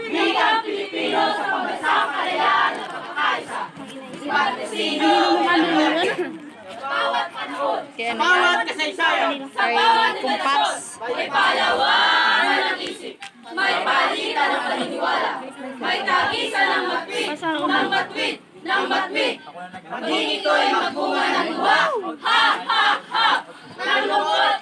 Wikang Pilipino sa pambansang kalayaan at pagkakaisa. Sino bawat panahon, Kaya sa bawat kasaysayan, sa bawat henerasyon, may palawan ng isip, may palitan ng paniniwala, may tagisan ng matwid, ng matwid. Maging ito'y magbunga ng luha, ha, ha, ha, ng lungkot,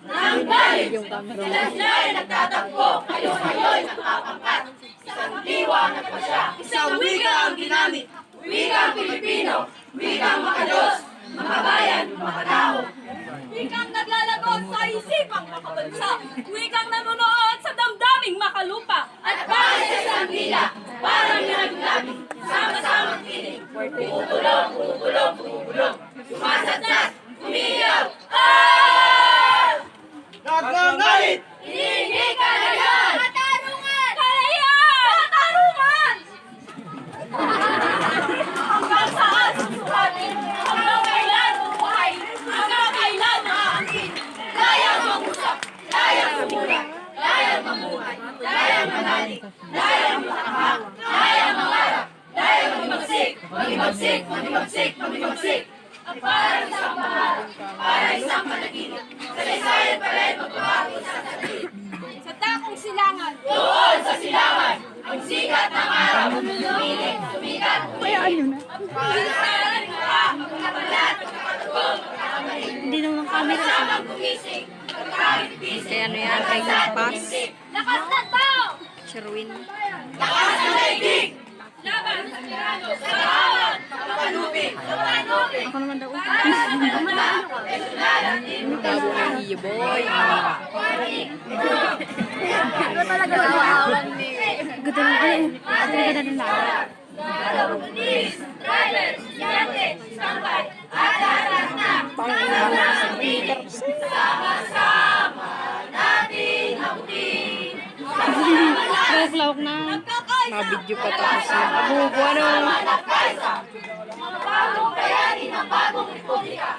ng galit. Sila-sila'y nagtatagpo, kayo-kayo'y nakapangkat. Isang diwa nagpasya, isang wika ang ginamit, wikang Pilipino, wikang makadiyos, makabayan, makatao. Wikang naglalagot sa isipang makabansa, wikang nanonood sa damdaming makalupa, At para sa isang hila, parang nalaglabi, sama-samang kinig. Bumubulong, bumubulong, bumubulong, sumasadsad, umiiyaw, ah! Nagagalit! Hinihingi kalayaan! katarungan! Kalayaan! Katarungan! Hanggang saan susukatin? Hanggang kailan bubuhay? Hanggang kailan maaangkin? Layang mangusap, layang sumula, layang mamuhay, layang manalig, layang matakak, layang mangarap, layang magimagsik, magimagsik, magimagsik, magimagsik. At para isang pangarap, para isang panaginip, kasaysayan pa rin magbabago sa sarili. Sa dakong silangan, Doon sa silangan, ang sikat ng araw, sumilit, sumikat, umilit. Pagkasalan mo ka, magkabalat, magkatagong, magkakamali. hindi naman camera. Magkasamang gumising, magkakabit-bising. Kaya ano yan, kay Kumpas, lakas ng tao! Sherwin. Lakas ng daigdig! Laban sa tirano! Sa bawat kapanupin, kapanupin. Ako naman daw. Profesional at team. Tabo ng iyo, boy. Ganda ng ano. Ganda ng lahat. Pulis, driver, estudyante, standby, at lahat na sama-sama natin abutin. Lawak-lawak na. Mabidyo pa tapos na. Abubo, ano. Kaisa, mga bagong bayani ng bagong republika.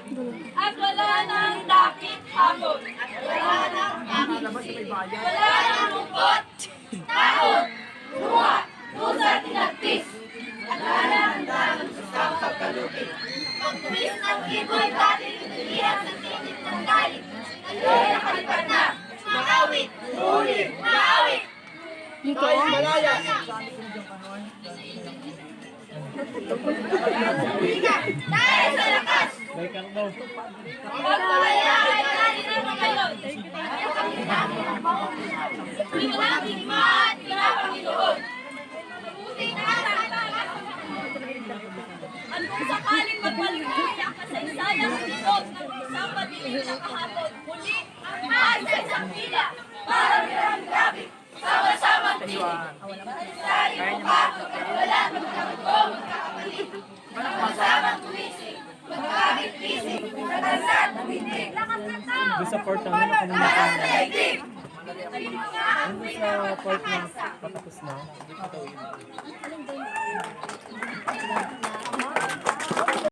At wala nang dakit hamon. Wala nang lungkot, taon, luha, dusa, tinagpis. At wala nang dalang sa pagkalupit. Pagtuwis ng ibo'y dati, iyak ng tinit ng galit. Ngayon nakalipat na, maawit, ulit, maawit. Dito, Malaya! Dahil sa lakas, Pagpalayaan natin ang ngayon. Pinaging mahal na Panginoon. Mabuting nasa at kung sakaling magpaluloy ang kasaysayang sunod ng isang padilim na kahapon, muli ang Ay sa isang pila, para merang grabe, sama-samang tinig. Sari mo pa, wala magkakagong, magkakamali. Sama-samang tumisig, magkabit-bisig, nagkasal, tumitig. lakas ng tao. Doon sa port namin ako nung Lakas na daigdig. sa port na patapos na. Dito daw yun.